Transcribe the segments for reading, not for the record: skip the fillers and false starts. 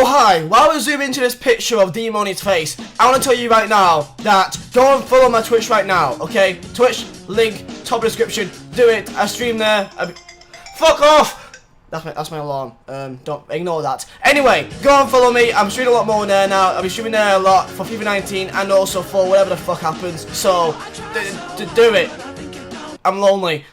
hi, while we zoom into this picture of Demoni's face, I want to tell you right now that go and follow my Twitch right now, okay? Twitch, link, top description, do it, I stream there, fuck off! That's my alarm, don't ignore that. Anyway, go and follow me, I'm streaming a lot more in there now, I'll be streaming there a lot for FIFA 19 and also for whatever the fuck happens, so, do it. I'm lonely.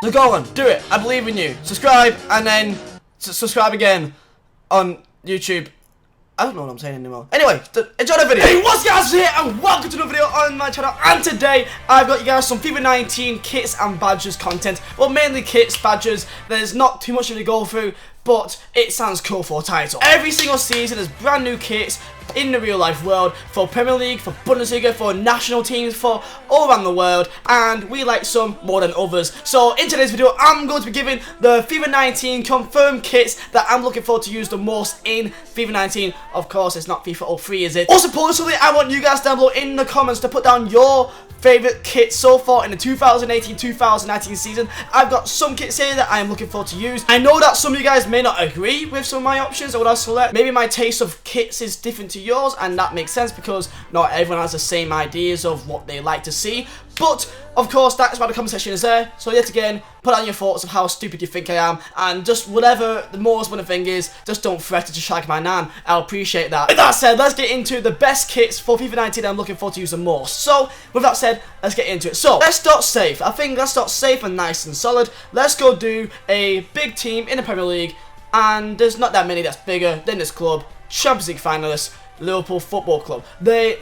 So go on, do it. I believe in you. Subscribe and then subscribe again on YouTube. I don't know what I'm saying anymore. Anyway, enjoy the video. Hey, what's guys here and welcome to another video on my channel. And today I've got you guys some FIFA 19 kits and badges content. Well, mainly kits, badges. There's not too much to go through, but it sounds cool for a title. Every single season there's brand new kits in the real life world for Premier League, for Bundesliga, for national teams, for all around the world, and we like some more than others. So in today's video I'm going to be giving the FIFA 19 confirmed kits that I'm looking forward to use the most in FIFA 19. Of course it's not FIFA 03, is it? Also personally, I want you guys down below in the comments to put down your favorite kits so far in the 2018-2019 season. I've got some kits here that I'm looking forward to use. I know that some of you guys may not agree with some of my options or what I select. Maybe my taste of kits is different to yours, and that makes sense because not everyone has the same ideas of what they like to see. But of course that's why the comment section is there. So yet again, put on your thoughts of how stupid you think I am, and just whatever the most one thing is, just don't threaten to shag my nan. I'll appreciate that. With that said, let's get into the best kits for FIFA 19 I'm looking forward to use the most. So with that said, let's get into it. So let's start safe. I think let's start safe and nice and solid. Let's go do a big team in the Premier League, and there's not that many that's bigger than this club. Champions League finalists, Liverpool Football Club. Their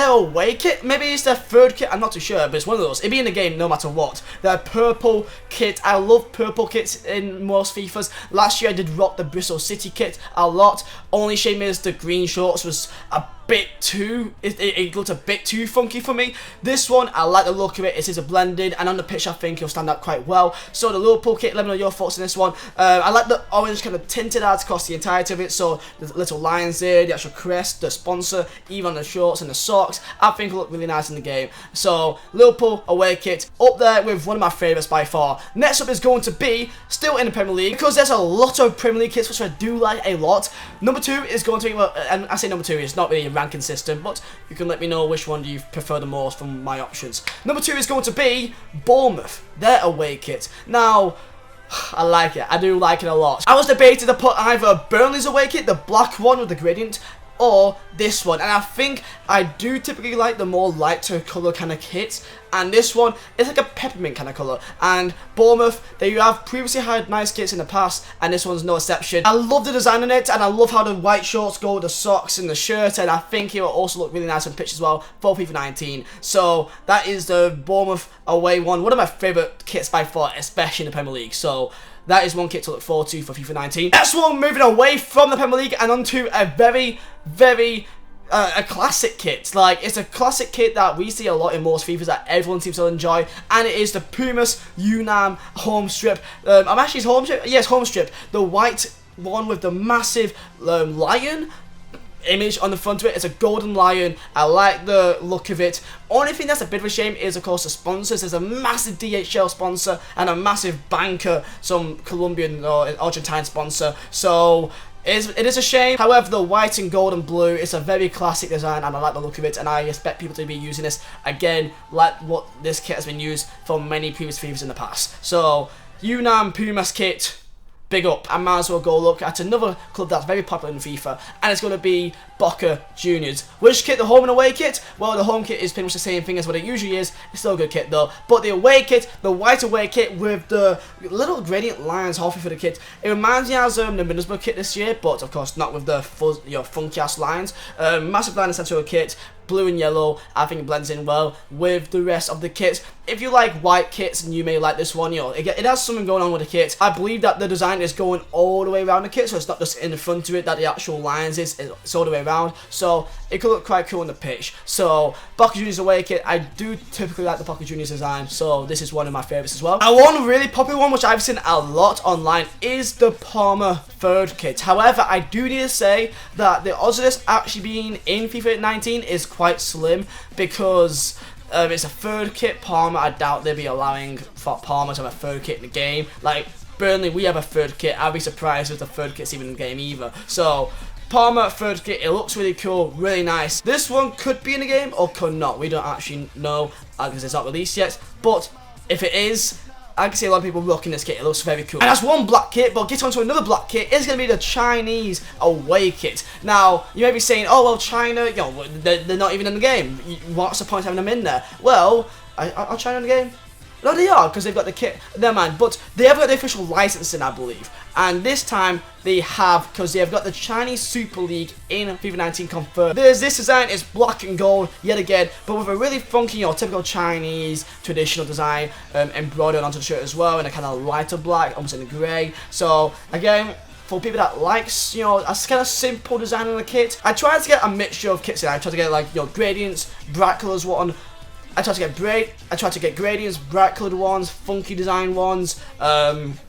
away kit, maybe it's their third kit, I'm not too sure, but it's one of those. It'd be in the game no matter what. Their purple kit, I love purple kits in most FIFAs. Last year I did rock the Swansea City kit a lot. Only shame is the green shorts was a bit too, it looked a bit too funky for me. This one, I like the look of it. It is a blended, and on the pitch I think it'll stand out quite well. So the Liverpool kit, let me know your thoughts on this one. I like the orange kind of tinted ads across the entirety of it, so the little lines there, the actual crest, the sponsor, even on the shorts and the socks, I think it'll look really nice in the game. So Liverpool away kit, up there with one of my favourites by far. Next up is going to be, still in the Premier League, because there's a lot of Premier League kits which I do like a lot. Number 2 is going to be, well, and I say number 2, it's not really a ranking system, but you can let me know which one do you prefer the most from my options. Number 2 is going to be Bournemouth, their away kit. Now, I like it, I do like it a lot. I was debating to put either Burnley's away kit, the black one with the gradient, or this one, and I think I do typically like the more lighter colour kind of kits, and this one is like a peppermint kind of colour. And Bournemouth, they have previously had nice kits in the past, and this one's no exception. I love the design on it, and I love how the white shorts go with the socks and the shirt, and I think it will also look really nice on pitch as well for FIFA 19. So that is the Bournemouth away one of my favourite kits by far, especially in the Premier League. So that is one kit to look forward to for FIFA 19. Next one, moving away from the Premier League and onto a very a classic kit. Like, it's a classic kit that we see a lot in most FIFAs that everyone seems to enjoy, and it is the Pumas Unam home strip. I'm actually, it's home strip? Yes, home strip. The white one with the massive lion image on the front of it. It's a golden lion. I like the look of it. Only thing that's a bit of a shame is of course the sponsors. There's a massive DHL sponsor and a massive banker, some Colombian or Argentine sponsor, so it is a shame. However, the white and gold and blue is a very classic design, and I like the look of it, and I expect people to be using this again like what this kit has been used for many previous FIFAs in the past. So Unam Pumas kit, big up. I might as well go look at another club that's very popular in FIFA, and it's going to be Boca Juniors. Which kit, the home and away kit? Well, the home kit is pretty much the same thing as what it usually is. It's still a good kit though. But the away kit, the white away kit with the little gradient lines halfway through the kit, it reminds me of the Middlesbrough kit this year, but of course not with the funky ass lines. Massive line in the centre of the kit, blue and yellow. I think it blends in well with the rest of the kits. If you like white kits, and you may like this one, it has something going on with the kit. I believe that the design is going all the way around the kit, so it's not just in the front of it that the actual lines is, it's all the way around. So it could look quite cool on the pitch. So Boca Juniors away kit, I do typically like the Boca Juniors design, so this is one of my favourites as well. And one really popular one which I've seen a lot online is the Parma third kit. However, I do need to say that the odds of this actually being in FIFA 19 is quite slim, because it's a third kit. Parma, I doubt they'll be allowing Parma to have a third kit in the game. Like, Burnley, we have a third kit. I'd be surprised if the third kit's even in the game either. So, Parma third kit, it looks really cool, really nice. This one could be in the game or could not. We don't actually know because it's not released yet. But if it is, I can see a lot of people rocking this kit. It looks very cool. And that's one black kit, but get on to another black kit. It's going to be the Chinese away kit. Now, you may be saying, oh, well, China, you know, they're not even in the game. What's the point of having them in there? Well, are China in the game? No, they are, because they've got the kit. Never mind, but they have got the official licensing, I believe. And this time, they have, because they have got the Chinese Super League in FIFA 19 confirmed. This design is black and gold, yet again, but with a really funky, you know, typical Chinese traditional design embroidered onto the shirt as well, in a kind of lighter black, almost in a grey. So, again, for people that likes, you know, a kind of simple design on the kit, I tried to get a mixture of kits in. I tried to get, like, you know, gradients, bright colours, I tried to get gradients, bright coloured ones, funky design ones,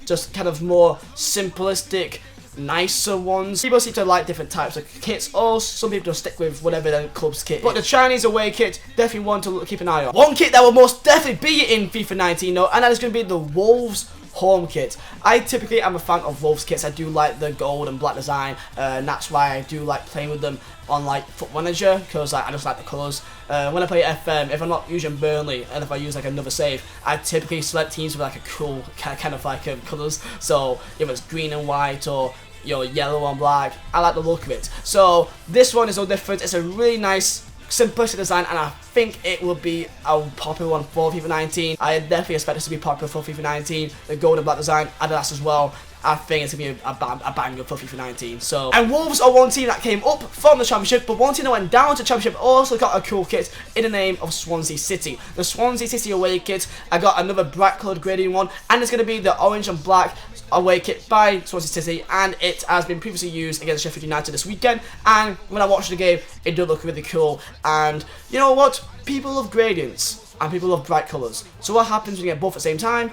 just kind of more simplistic, nicer ones. People seem to like different types of kits, or some people just stick with whatever their club's kit is. But the Chinese away kit, definitely one to keep an eye on. One kit that will most definitely be in FIFA 19 though, and that is going to be the Wolves home kit. I typically am a fan of Wolves kits. I do like the gold and black design, and that's why I do like playing with them on like Foot Manager, because I just like the colours. When I play FM, if I'm not using Burnley and if I use like another save, I typically select teams with like a cool kind of like colours. So if it's green and white or, you know, yellow and black, I like the look of it. So this one is no different. It's a really nice simplistic design, and I think it will be a popular one for FIFA 19. I definitely expect this to be popular for FIFA 19. The gold and black design, Adidas as well. I think it's going to be a banger for FIFA 19. So, and Wolves are one team that came up from the Championship, but one team that went down to Championship also got a cool kit in the name of Swansea City. The Swansea City away kit, I got another bright coloured gradient one, and it's going to be the orange and black away kit by Swansea City, and it has been previously used against Sheffield United this weekend, and when I watched the game, it did look really cool. And you know what? People love gradients, and people love bright colours. So what happens when you get both at the same time?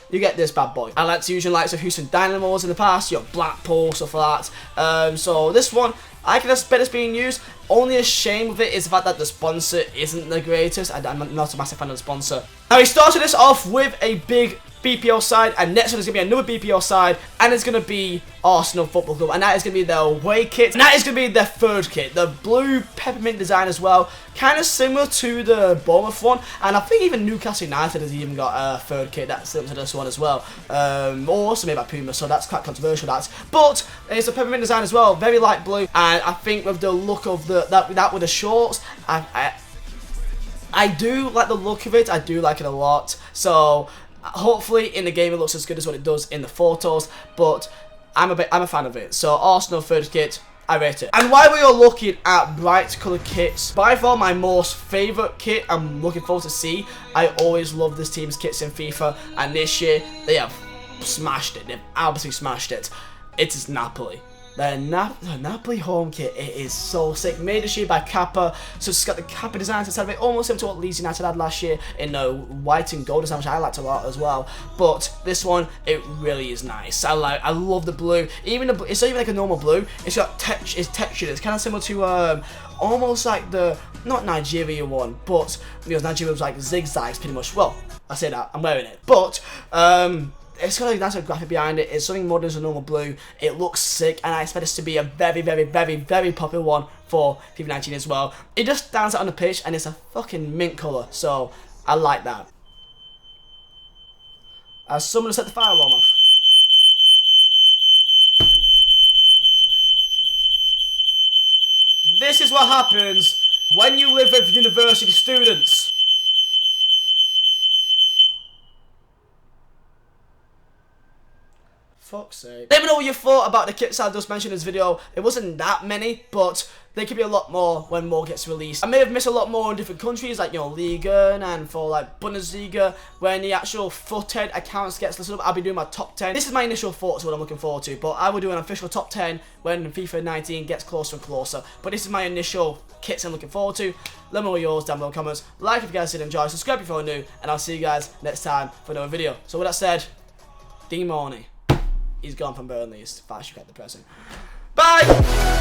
You get this bad boy. I like to use the likes of Houston Dynamos in the past, you know, Blackpool, stuff like that. So this one, I can expect it's being used. Only a shame with it is the fact that the sponsor isn't the greatest. I'm not a massive fan of the sponsor. Now, we started this off with a big BPL side, and next one is going to be another BPL side, and it's going to be Arsenal Football Club, and that is going to be their away kit, and that is going to be their third kit, the blue peppermint design as well, kind of similar to the Bournemouth one, and I think even Newcastle United has even got a third kit that's similar to this one as well, or also made by Pumas, so that's quite controversial, but it's a peppermint design as well, very light blue, and I think with the look of that with the shorts, I do like the look of it, I do like it a lot, so hopefully in the game it looks as good as what it does in the photos, but I'm a fan of it. So Arsenal third kit, I rate it. And while we are looking at bright coloured kits, by far my most favourite kit I'm looking forward to see, I always love this team's kits in FIFA, and this year they have smashed it, they've absolutely smashed it. It is Napoli. The Napoli home kit, it is so sick. Made this year by Kappa, so it's got the Kappa design instead of it, almost similar to what Leeds United had last year in the white and gold design, which I liked a lot as well. But this one, it really is nice. I love the blue. Even it's not even like a normal blue. It's got it's textured. It's kind of similar to almost like the not Nigeria one, but because Nigeria was like zigzags pretty much. Well, I say that I'm wearing it, but it's got a nice graphic behind it. It's something modern as a normal blue. It looks sick, and I expect this to be a very, very, very, very popular one for FIFA 19 as well. It just stands out on the pitch, and it's a fucking mint colour, so I like that. As someone set the fire alarm off. This is what happens when you live with university students. Fuck's sake. Let me know what you thought about the kits I just mentioned in this video. It wasn't that many, but there could be a lot more when more gets released. I may have missed a lot more in different countries, like, you know, Liga and for like Bundesliga, when the actual footed accounts gets listed up. I'll be doing my top 10. This is my initial thoughts of what I'm looking forward to, but I will do an official top 10 when FIFA 19 gets closer and closer. But this is my initial kits I'm looking forward to. Let me know yours down below in the comments. Like if you guys did enjoy, subscribe if you're new, and I'll see you guys next time for another video. So with that said, D Morney. He's gone from Burnley. It's fast, you got the present. Bye!